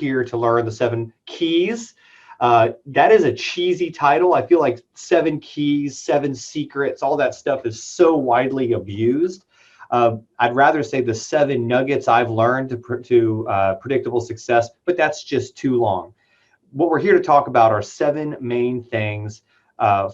here to learn the 7 keys. That is a cheesy title. I feel like 7 keys, 7 secrets, all that stuff is so widely abused. I'd rather say the 7 nuggets I've learned to predictable success, but that's just too long. What we're here to talk about are 7 main things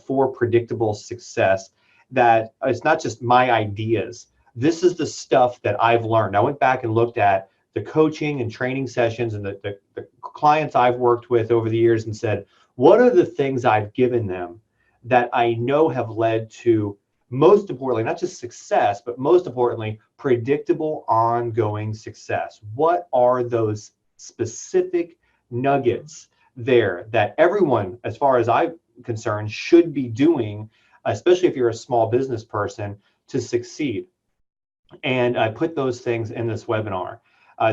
for predictable success. That it's not just my ideas. This is the stuff that I've learned. I went back and looked at the coaching and training sessions and the clients I've worked with over the years and said, what are the things I've given them that I know have led to, most importantly, not just success, but most importantly, predictable ongoing success? What are those specific nuggets there that everyone, as far as I'm concerned, should be doing, especially if you're a small business person, to succeed? And I put those things in this webinar.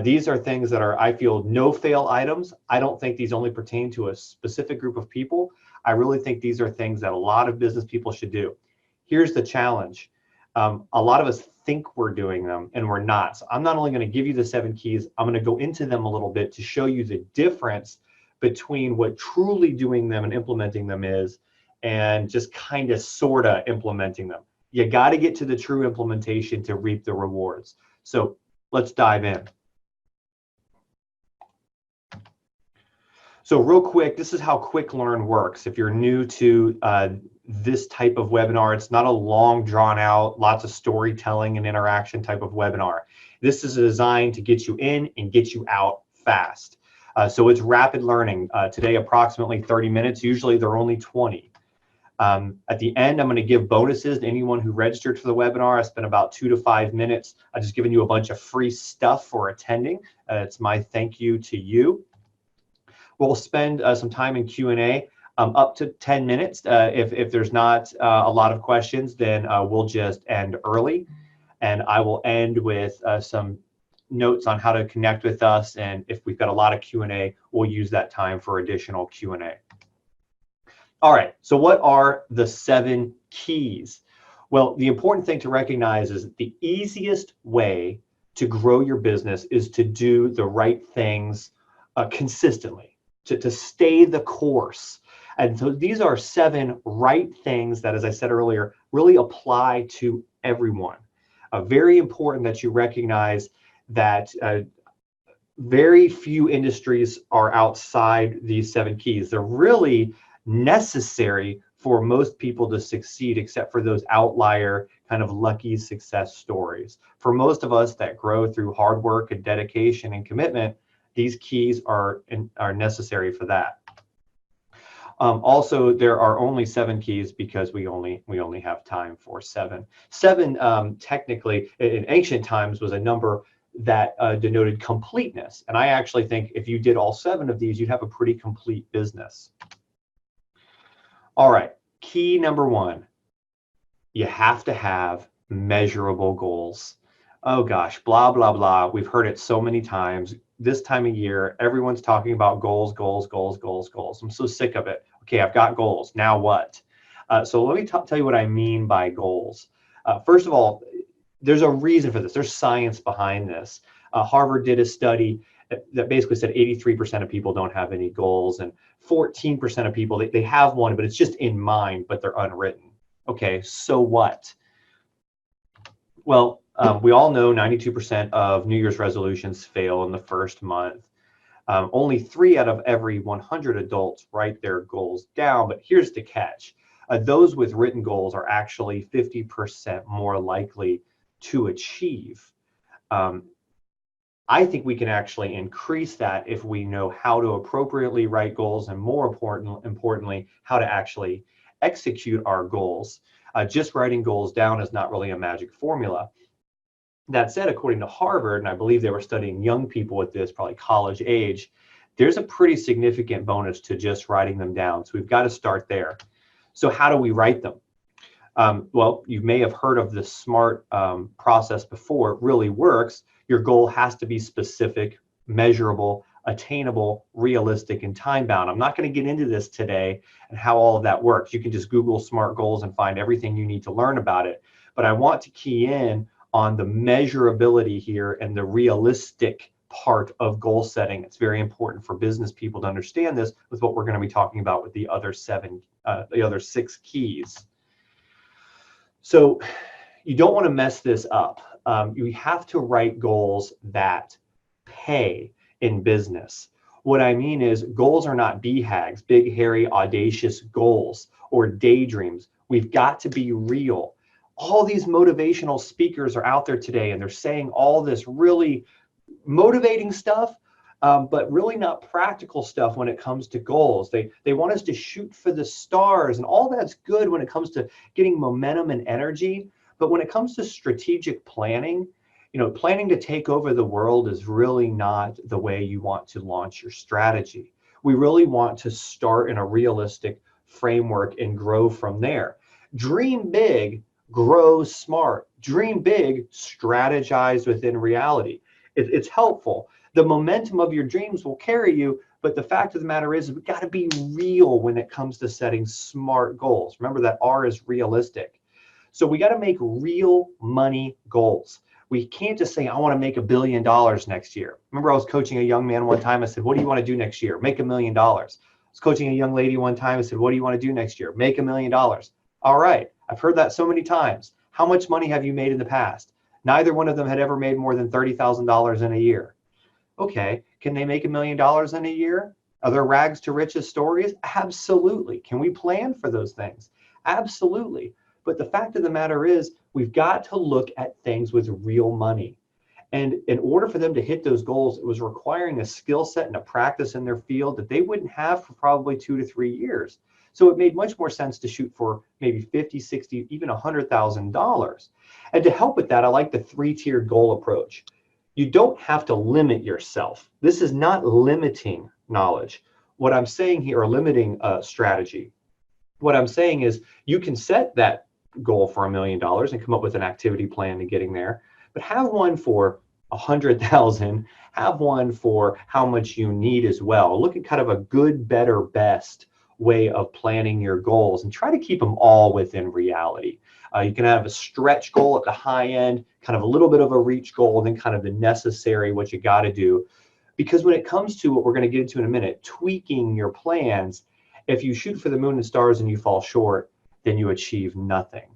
These are things that are, I feel, no-fail items. I don't think these only pertain to a specific group of people. I really think these are things that a lot of business people should do. Here's the challenge. A lot of us think we're doing them and we're not. So I'm not only going to give you the 7 keys, I'm going to go into them a little bit to show you the difference between what truly doing them and implementing them is and just kind of sort of implementing them. You got to get to the true implementation to reap the rewards. So let's dive in. So real quick, this is how QuickLearn works. If you're new to this type of webinar, it's not a long, drawn out, lots of storytelling and interaction type of webinar. This is designed to get you in and get you out fast. So it's rapid learning. Today, approximately 30 minutes. Usually they're only 20. At the end, I'm going to give bonuses to anyone who registered for the webinar. I spent about 2 to 5 minutes. I've just given you a bunch of free stuff for attending. It's my thank you to you. We'll spend some time in Q&A, up to 10 minutes. If there's not a lot of questions, then we'll just end early. And I will end with some notes on how to connect with us. And if we've got a lot of Q&A, we'll use that time for additional Q&A. All right, so what are the 7 keys? Well, the important thing to recognize is that the easiest way to grow your business is to do the right things consistently, to stay the course. And so these are 7 right things that, as I said earlier, really apply to everyone. Very important that you recognize that very few industries are outside these 7 keys. They're really necessary for most people to succeed, except for those outlier kind of lucky success stories. For most of us that grow through hard work and dedication and commitment, these keys are necessary for that. Also, there are only 7 keys because we only have time for 7. 7 technically in ancient times was a number that denoted completeness. And I actually think if you did all 7 of these, you'd have a pretty complete business. All right, key number 1, you have to have measurable goals. Oh gosh, blah, blah, blah. We've heard it so many times. This time of year, everyone's talking about goals, goals, goals, goals, goals. I'm so sick of it. Okay, I've got goals. Now what? So let me tell you what I mean by goals. First of all, there's a reason for this. There's science behind this. Harvard did a study that basically said 83% of people don't have any goals, and 14% of people, they have one, but it's just in mind, but they're unwritten. Okay, so what? Well, we all know 92% of New Year's resolutions fail in the first month. Only 3 out of every 100 adults write their goals down, but here's the catch. Those with written goals are actually 50% more likely to achieve. I think we can actually increase that if we know how to appropriately write goals, and more importantly, how to actually execute our goals. Just writing goals down is not really a magic formula. That said, according to Harvard, and I believe they were studying young people with this, probably college age, there's a pretty significant bonus to just writing them down. So we've got to start there. So how do we write them? Well, you may have heard of the SMART process before. It really works. Your goal has to be specific, measurable, attainable, realistic, and time-bound. I'm not going to get into this today and how all of that works. You can just Google SMART goals and find everything you need to learn about it. But I want to key in on the measurability here and the realistic part of goal setting. It's very important for business people to understand this with what we're going to be talking about with the other 6 keys. So you don't want to mess this up. You have to write goals that pay in business. What I mean is goals are not BHAGs, big, hairy, audacious goals or daydreams. We've got to be real. All these motivational speakers are out there today and they're saying all this really motivating stuff, but really not practical stuff when it comes to goals. They want us to shoot for the stars, and all that's good when it comes to getting momentum and energy. But when it comes to strategic planning, planning to take over the world is really not the way you want to launch your strategy. We really want to start in a realistic framework and grow from there. Dream big, grow smart. Dream big, strategize within reality. It's helpful. The momentum of your dreams will carry you, but the fact of the matter is we've got to be real when it comes to setting smart goals. Remember that R is realistic. So we got to make real money goals. We can't just say, I want to make $1 billion next year. Remember, I was coaching a young man one time. I said, what do you want to do next year? Make $1 million. I was coaching a young lady one time. I said, what do you want to do next year? Make $1 million. All right. I've heard that so many times. How much money have you made in the past? Neither one of them had ever made more than $30,000 in a year. Okay. Can they make $1 million in a year? Are there rags to riches stories? Absolutely. Can we plan for those things? Absolutely. But the fact of the matter is, we've got to look at things with real money. And in order for them to hit those goals, it was requiring a skill set and a practice in their field that they wouldn't have for probably 2 to 3 years. So it made much more sense to shoot for maybe 50, 60, even $100,000. And to help with that, I like the 3-tiered goal approach. You don't have to limit yourself. This is not limiting knowledge. What I'm saying here, or limiting strategy. What I'm saying is you can set that goal for $1 million and come up with an activity plan to getting there, but have one for 100,000, have one for how much you need as well. Look at kind of a good, better, best way of planning your goals and try to keep them all within reality. You can have a stretch goal at the high end, kind of a little bit of a reach goal, and then kind of the necessary, what you got to do. Because when it comes to what we're going to get into in a minute, tweaking your plans, if you shoot for the moon and stars and you fall short, then you achieve nothing.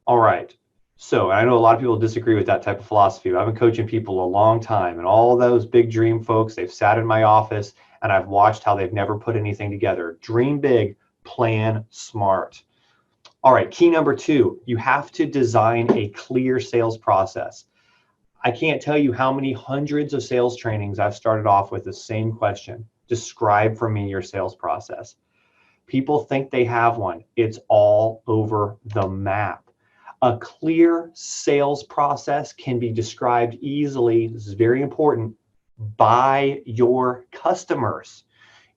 All right. So I know a lot of people disagree with that type of philosophy. I've been coaching people a long time, and all those big dream folks, they've sat in my office and I've watched how they've never put anything together. Dream big, plan smart. All right, key number 2, you have to design a clear sales process. I can't tell you how many hundreds of sales trainings I've started off with the same question. Describe for me your sales process. People think they have one. It's all over the map. A clear sales process can be described easily, this is very important, by your customers.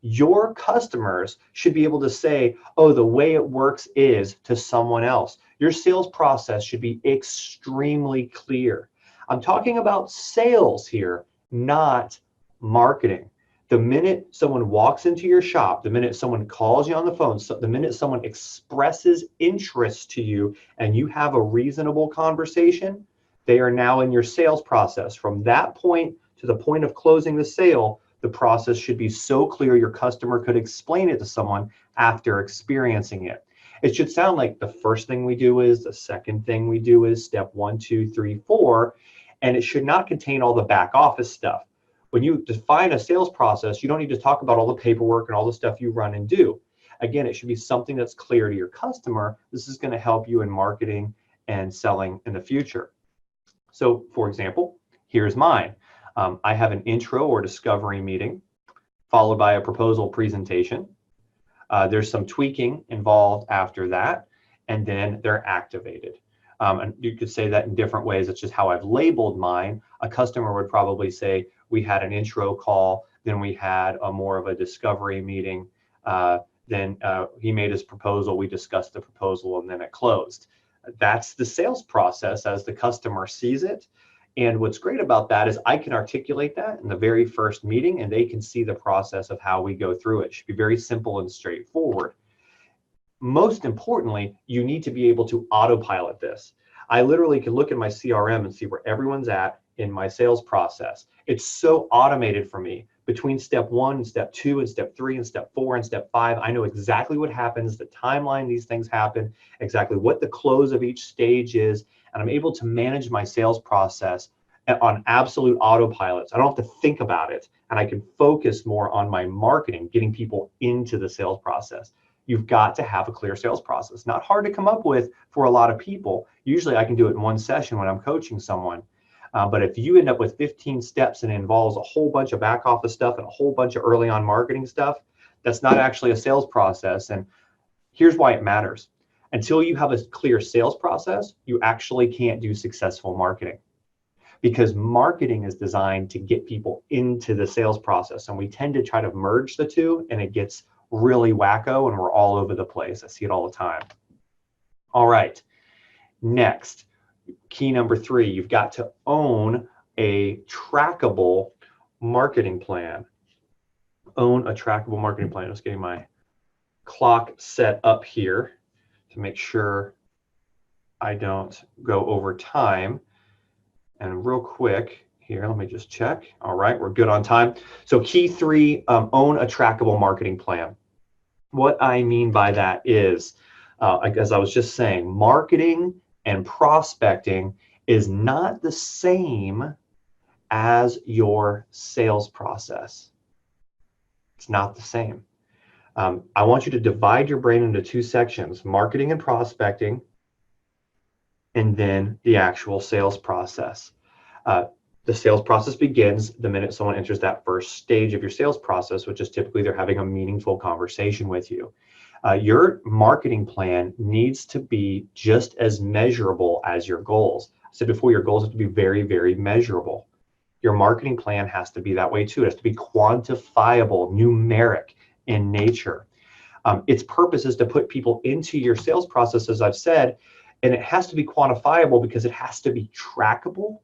Your customers should be able to say, oh, the way it works is to someone else. Your sales process should be extremely clear. I'm talking about sales here, not marketing. The minute someone walks into your shop, the minute someone calls you on the phone, the minute someone expresses interest to you and you have a reasonable conversation, they are now in your sales process. From that point to the point of closing the sale, the process should be so clear your customer could explain it to someone after experiencing it. It should sound like the first thing we do is, the second thing we do is, step 1, 2, 3, 4, and it should not contain all the back office stuff. When you define a sales process, you don't need to talk about all the paperwork and all the stuff you run and do. Again, it should be something that's clear to your customer. This is going to help you in marketing and selling in the future. So, for example, here's mine. I have an intro or discovery meeting, followed by a proposal presentation. There's some tweaking involved after that, and then they're activated. And you could say that in different ways. It's just how I've labeled mine. A customer would probably say, we had an intro call, then we had more of a discovery meeting, then he made his proposal, we discussed the proposal, and then it closed. That's the sales process as the customer sees it. And what's great about that is I can articulate that in the very first meeting, and they can see the process of how we go through it. It should be very simple and straightforward. Most importantly, you need to be able to autopilot this. I literally can look at my CRM and see where everyone's at in my sales process. It's so automated for me. Between step 1 and step 2 and step 3 and step 4 and step 5, I know exactly what happens, the timeline these things happen, exactly what the close of each stage is, and I'm able to manage my sales process on absolute autopilot. So I don't have to think about it, and I can focus more on my marketing, getting people into the sales process. You've got to have a clear sales process. Not hard to come up with for a lot of people. Usually I can do it in one session when I'm coaching someone. But if you end up with 15 steps and it involves a whole bunch of back office stuff and a whole bunch of early on marketing stuff, that's not actually a sales process. And here's why it matters. Until you have a clear sales process, you actually can't do successful marketing, because marketing is designed to get people into the sales process. And we tend to try to merge the two, and it gets really wacko and we're all over the place. I see it all the time. All right, next, key number 3, you've got to own a trackable marketing plan. Own a trackable marketing plan. Just getting my clock set up here to make sure I don't go over time. And real quick here, let me just check. All right, we're good on time. So key 3, own a trackable marketing plan. What I mean by that is, as I was just saying, marketing and prospecting is not the same as your sales process. It's not the same. I want you to divide your brain into 2 sections, marketing and prospecting, and then the actual sales process. The sales process begins the minute someone enters that first stage of your sales process, which is typically they're having a meaningful conversation with you. Your marketing plan needs to be just as measurable as your goals. I said before, your goals have to be very, very measurable. Your marketing plan has to be that way too. It has to be quantifiable, numeric in nature. Its purpose is to put people into your sales process, as I've said, and it has to be quantifiable because it has to be trackable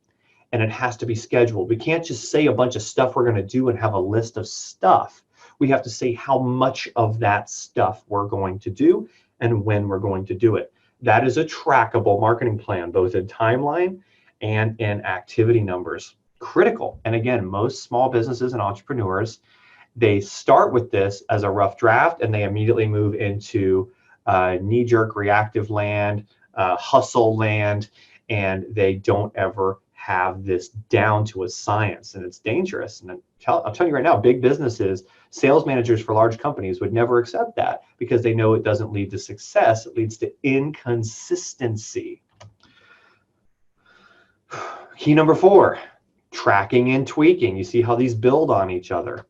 and it has to be scheduled. We can't just say a bunch of stuff we're going to do and have a list of stuff. We have to say how much of that stuff we're going to do and when we're going to do it. That is a trackable marketing plan, both in timeline and in activity numbers. Critical. And again, most small businesses and entrepreneurs, they start with this as a rough draft and they immediately move into knee-jerk reactive land, hustle land, and they don't ever have this down to a science, and it's dangerous. And I'm telling you right now, big businesses, sales managers for large companies would never accept that because they know it doesn't lead to success. It leads to inconsistency. Key number 4, tracking and tweaking. You see how these build on each other.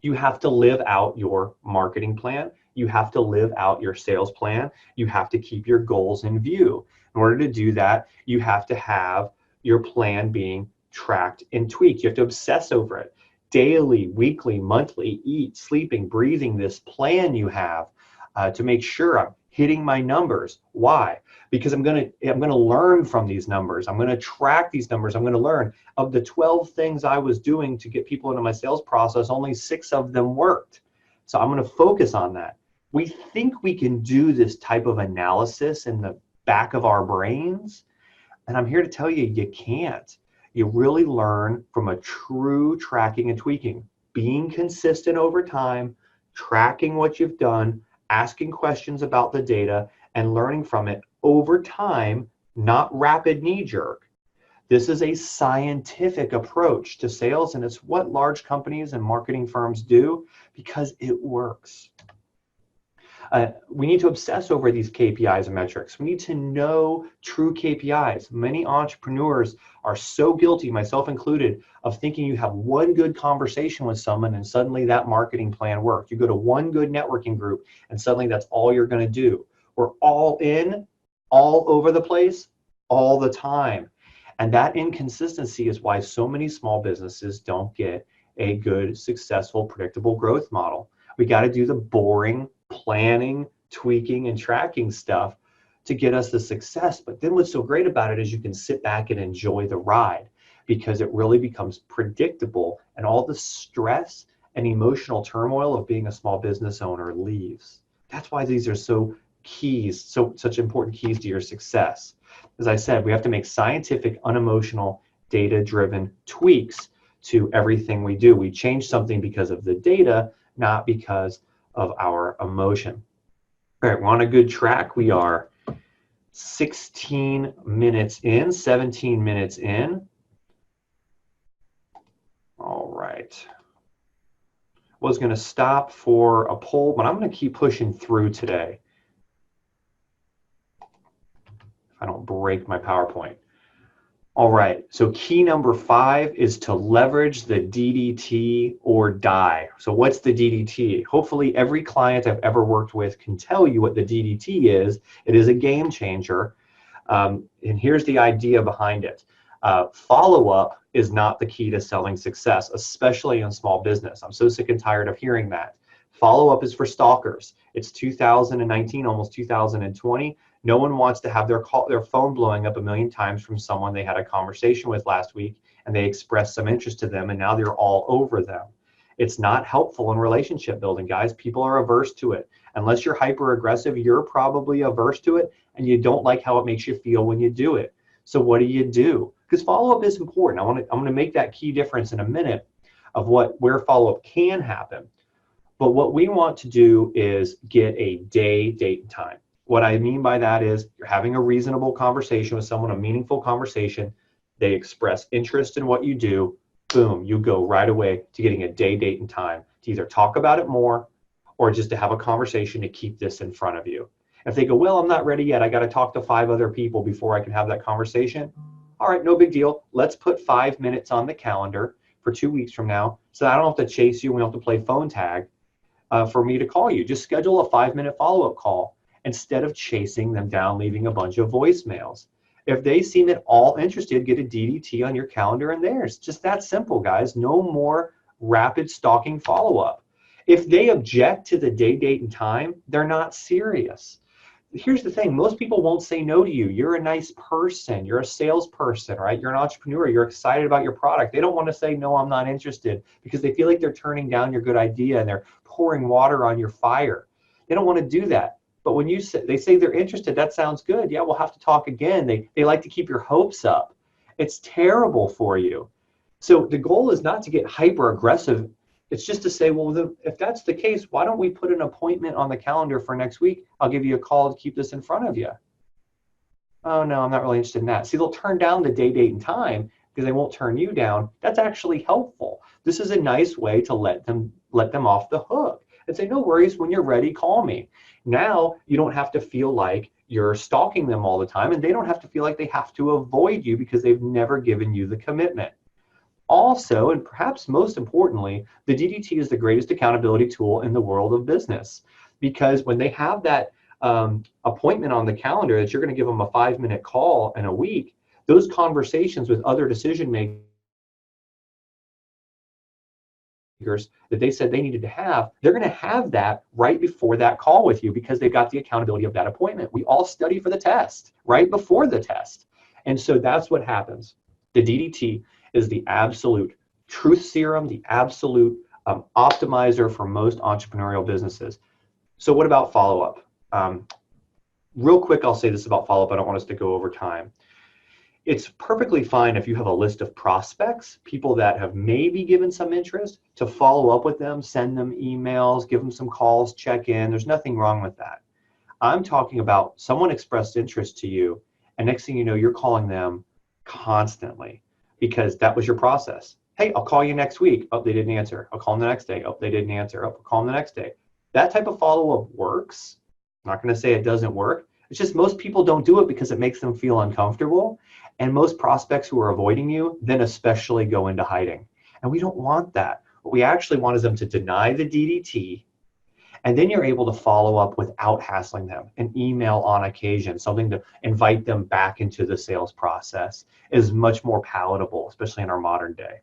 You have to live out your marketing plan. You have to live out your sales plan. You have to keep your goals in view. In order to do that, you have to have your plan being tracked and tweaked. You have to obsess over it daily, weekly, monthly, eat, sleeping, breathing, this plan you have to make sure I'm hitting my numbers. Why? Because I'm going to learn from these numbers. I'm going to track these numbers. I'm going to learn of the 12 things I was doing to get people into my sales process, only 6 of them worked. So I'm going to focus on that. We think we can do this type of analysis in the back of our brains, and I'm here to tell you, you can't. You really learn from a true tracking and tweaking, being consistent over time, tracking what you've done, asking questions about the data, and learning from it over time, not rapid knee-jerk. This is a scientific approach to sales, and it's what large companies and marketing firms do because it works. We need to obsess over these KPIs and metrics. We need to know true KPIs. Many entrepreneurs are so guilty, myself included, of thinking you have one good conversation with someone and suddenly that marketing plan worked. You go to one good networking group and suddenly that's all you're going to do. We're all in, all over the place, all the time. And that inconsistency is why so many small businesses don't get a good, successful, predictable growth model. We got to do the boring planning, tweaking, and tracking stuff to get us the success. But then what's so great about it is you can sit back and enjoy the ride because it really becomes predictable and all the stress and emotional turmoil of being a small business owner leaves. That's why these are so such important keys to your success. As I said, we have to make scientific, unemotional, data-driven tweaks to everything we do. We change something because of the data, not because of our emotion. All right, we're on a good track. We are 16 minutes in, 17 minutes in. All right. Was going to stop for a poll, but I'm going to keep pushing through today. If I don't break my PowerPoint. All right, so key number 5 is to leverage the DDT or die. So what's the DDT? Hopefully every client I've ever worked with can tell you what the DDT is. It is a game changer. And here's the idea behind it. Follow-up is not the key to selling success, especially in small business. I'm so sick and tired of hearing that. Follow-up is for stalkers. It's 2019, almost 2020. No one wants to have their phone blowing up a million times from someone they had a conversation with last week and they expressed some interest to them and now they're all over them. It's not helpful in relationship building, guys. People are averse to it. Unless you're hyper aggressive, you're probably averse to it and you don't like how it makes you feel when you do it. So what do? Because follow-up is important. I'm going to make that key difference in a minute of where follow-up can happen. But what we want to do is get a day, date, and time. What I mean by that is you're having a reasonable conversation with someone, a meaningful conversation. They express interest in what you do. Boom, you go right away to getting a day, date, and time to either talk about it more or just to have a conversation to keep this in front of you. If they go, well, I'm not ready yet. I got to talk to 5 other people before I can have that conversation. All right, no big deal. Let's put 5 minutes on the calendar for 2 weeks from now so I don't have to chase you. We don't have to play phone tag for me to call you. Just schedule a 5-minute follow-up call instead of chasing them down, leaving a bunch of voicemails. If they seem at all interested, get a DDT on your calendar and theirs. Just that simple, guys. No more rapid stalking follow-up. If they object to the day, date, and time, they're not serious. Here's the thing. Most people won't say no to you. You're a nice person. You're a salesperson, right? You're an entrepreneur. You're excited about your product. They don't want to say, no, I'm not interested because they feel like they're turning down your good idea and they're pouring water on your fire. They don't want to do that. But when they say they're interested, that sounds good. Yeah, we'll have to talk again. They like to keep your hopes up. It's terrible for you. So the goal is not to get hyper aggressive. It's just to say, well, if that's the case, why don't we put an appointment on the calendar for next week? I'll give you a call to keep this in front of you. Oh, no, I'm not really interested in that. See, they'll turn down the day, date, and time because they won't turn you down. That's actually helpful. This is a nice way to let them off the hook and say, no worries, when you're ready, call me. Now you don't have to feel like you're stalking them all the time, and they don't have to feel like they have to avoid you because they've never given you the commitment. Also, and perhaps most importantly, the DDT is the greatest accountability tool in the world of business, because when they have that appointment on the calendar that you're going to give them a 5-minute call in a week, those conversations with other decision makers that they said they needed to have, they're going to have that right before that call with you because they've got the accountability of that appointment. We all study for the test right before the test. And so that's what happens. The DDT is the absolute truth serum, the absolute optimizer for most entrepreneurial businesses. So what about follow-up? Real quick, I'll say this about follow-up. I don't want us to go over time. It's perfectly fine if you have a list of prospects, people that have maybe given some interest, to follow up with them, send them emails, give them some calls, check in. There's nothing wrong with that. I'm talking about someone expressed interest to you, and next thing you know, you're calling them constantly because that was your process. Hey, I'll call you next week. Oh, they didn't answer. I'll call them the next day. Oh, they didn't answer. Oh, I'll call them the next day. That type of follow-up works. I'm not going to say it doesn't work. It's just most people don't do it because it makes them feel uncomfortable. And most prospects who are avoiding you then especially go into hiding. And we don't want that. What we actually want is them to deny the DDT, and then you're able to follow up without hassling them. An email on occasion, something to invite them back into the sales process is much more palatable, especially in our modern day.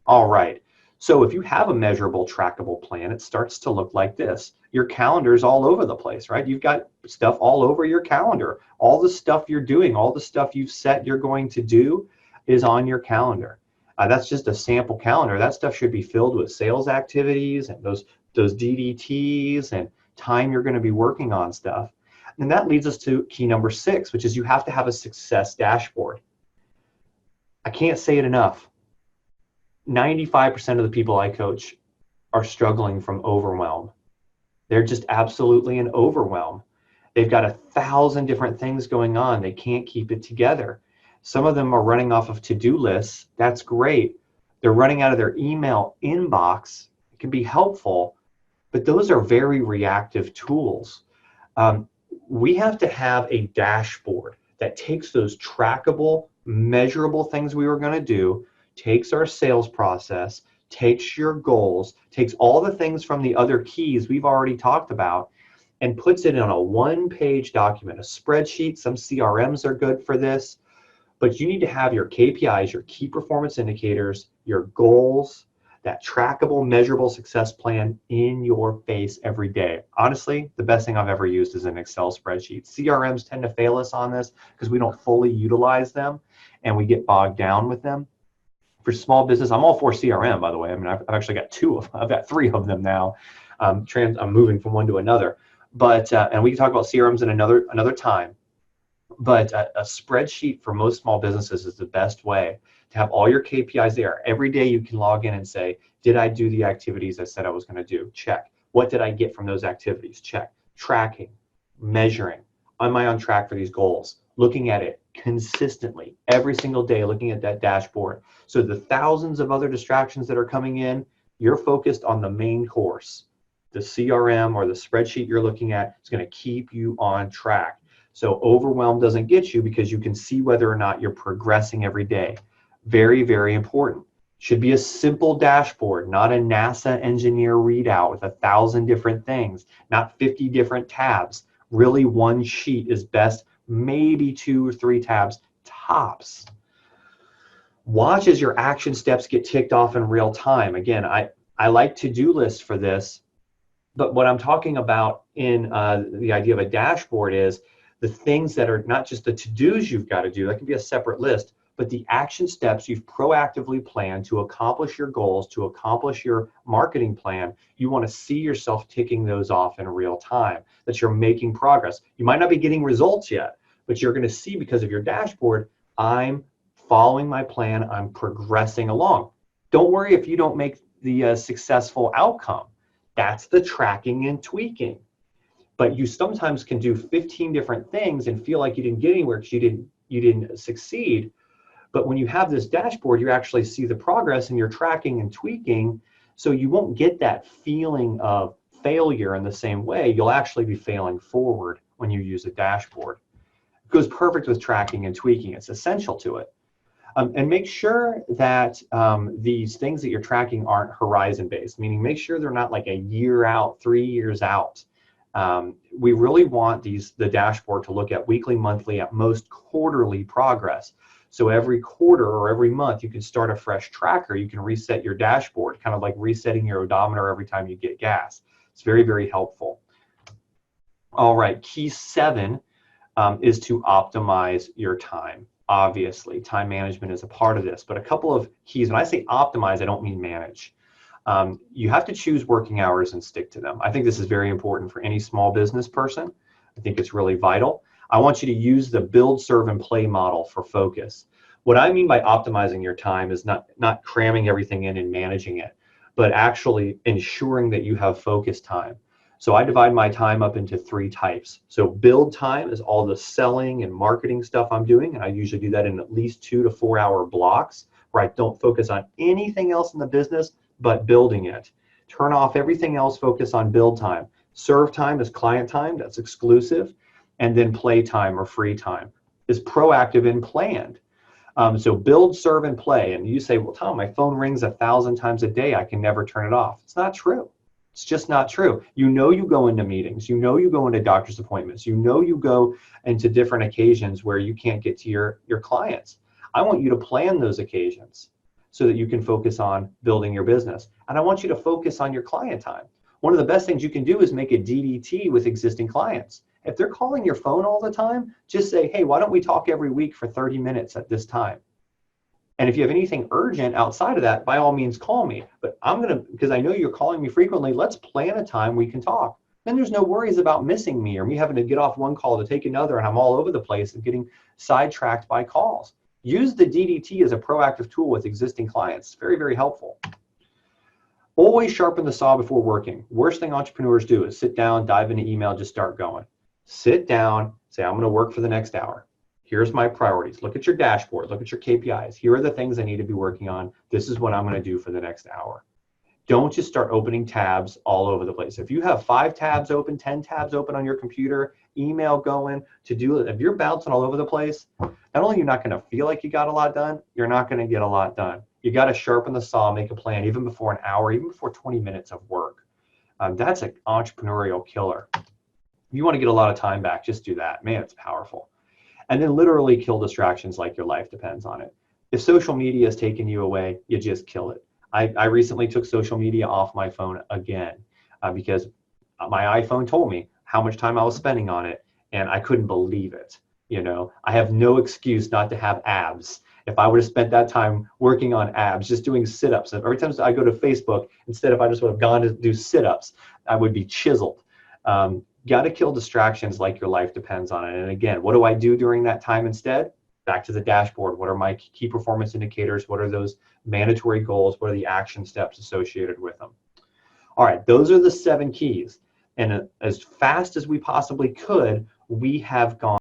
All right. So if you have a measurable, trackable plan, it starts to look like this. Your calendar's all over the place, right? You've got stuff all over your calendar. All the stuff you're doing, all the stuff you've set you're going to do is on your calendar. That's just a sample calendar. That stuff should be filled with sales activities and those DDTs and time you're going to be working on stuff. And that leads us to key number 6, which is you have to have a success dashboard. I can't say it enough. 95% of the people I coach are struggling from overwhelm. They're just absolutely in overwhelm. They've got 1,000 different things going on. They can't keep it together. Some of them are running off of to-do lists. That's great. They're running out of their email inbox. It can be helpful, but those are very reactive tools. We have to have a dashboard that takes those trackable, measurable things we were going to do, takes our sales process, takes your goals, takes all the things from the other keys we've already talked about, and puts it in a one-page document, a spreadsheet. Some CRMs are good for this, but you need to have your KPIs, your key performance indicators, your goals, that trackable, measurable success plan in your face every day. Honestly, the best thing I've ever used is an Excel spreadsheet. CRMs tend to fail us on this because we don't fully utilize them and we get bogged down with them. For small business, I'm all for CRM, by the way. I mean, I've actually got I've got 3 of them now. I'm moving from one to another. But, and we can talk about CRMs in another time. But a spreadsheet for most small businesses is the best way to have all your KPIs there. Every day you can log in and say, did I do the activities I said I was going to do? Check. What did I get from those activities? Check. Tracking, measuring. Am I on track for these goals? Looking at it consistently every single day, looking at that dashboard. So the thousands of other distractions that are coming in, you're focused on the main course. The CRM or the spreadsheet you're looking at is going to keep you on track. So overwhelm doesn't get you because you can see whether or not you're progressing every day. Very, very important. Should be a simple dashboard, not a NASA engineer readout with 1,000 different things, not 50 different tabs. Really, one sheet is best, maybe 2 or 3 tabs tops. Watch as your action steps get ticked off in real time. Again, I like to-do lists for this, but what I'm talking about in the idea of a dashboard is the things that are not just the to-dos you've got to do, that can be a separate list, but the action steps you've proactively planned to accomplish your goals, to accomplish your marketing plan. You want to see yourself ticking those off in real time, that you're making progress. You might not be getting results yet, but you're going to see because of your dashboard, I'm following my plan, I'm progressing along. Don't worry if you don't make the successful outcome. That's the tracking and tweaking. But you sometimes can do 15 different things and feel like you didn't get anywhere because you didn't succeed. But when you have this dashboard, you actually see the progress and you're tracking and tweaking. So you won't get that feeling of failure in the same way. You'll actually be failing forward when you use a dashboard. It goes perfect with tracking and tweaking. It's essential to it. And make sure that these things that you're tracking aren't horizon-based, meaning make sure they're not like a year out, 3 years out. We really want the dashboard to look at weekly, monthly, at most quarterly progress. So every quarter or every month, you can start a fresh tracker. You can reset your dashboard, kind of like resetting your odometer every time you get gas. It's very, very helpful. All right, key 7 is to optimize your time. Obviously, time management is a part of this, but a couple of keys. When I say optimize, I don't mean manage. You have to choose working hours and stick to them. I think this is very important for any small business person. I think it's really vital. I want you to use the build, serve, and play model for focus. What I mean by optimizing your time is not cramming everything in and managing it, but actually ensuring that you have focus time. So I divide my time up into 3 types. So build time is all the selling and marketing stuff I'm doing, and I usually do that in at least 2 to 4 hour blocks where I don't focus on anything else in the business but building it. Turn off everything else, focus on build time. Serve time is client time, that's exclusive, and then play time or free time is proactive and planned. So build, serve, and play. And you say, well, Tom, my phone rings 1,000 times a day, I can never turn it off. It's not true. It's just not true. You know you go into meetings, you know you go into doctor's appointments, you know you go into different occasions where you can't get to your clients. I want you to plan those occasions so that you can focus on building your business. And I want you to focus on your client time. One of the best things you can do is make a DDT with existing clients. If they're calling your phone all the time, just say, hey, why don't we talk every week for 30 minutes at this time? And if you have anything urgent outside of that, by all means, call me. But because I know you're calling me frequently, let's plan a time we can talk. Then there's no worries about missing me or me having to get off one call to take another and I'm all over the place and getting sidetracked by calls. Use the DDT as a proactive tool with existing clients. It's very, very helpful. Always sharpen the saw before working. Worst thing entrepreneurs do is sit down, dive into email, just start going. Sit down, say, I'm going to work for the next hour. Here's my priorities. Look at your dashboard. Look at your KPIs. Here are the things I need to be working on. This is what I'm going to do for the next hour. Don't just start opening tabs all over the place. If you have 5 tabs open, 10 tabs open on your computer, email going, to-do, if you're bouncing all over the place, not only are you not going to feel like you got a lot done, you're not going to get a lot done. You got to sharpen the saw, make a plan, even before an hour, even before 20 minutes of work. That's an entrepreneurial killer. If you want to get a lot of time back, just do that. Man, it's powerful. And then literally kill distractions like your life depends on it. If social media is taking you away, you just kill it. I recently took social media off my phone again because my iPhone told me how much time I was spending on it, and I couldn't believe it. You know, I have no excuse not to have abs. If I would have spent that time working on abs, just doing sit-ups, every time I go to Facebook, instead if I just would have gone to do sit-ups, I would be chiseled. Got to kill distractions like your life depends on it. And again, what do I do during that time instead? Back to the dashboard. What are my key performance indicators? What are those mandatory goals? What are the action steps associated with them? All right, those are the 7 keys. And as fast as we possibly could, we have gone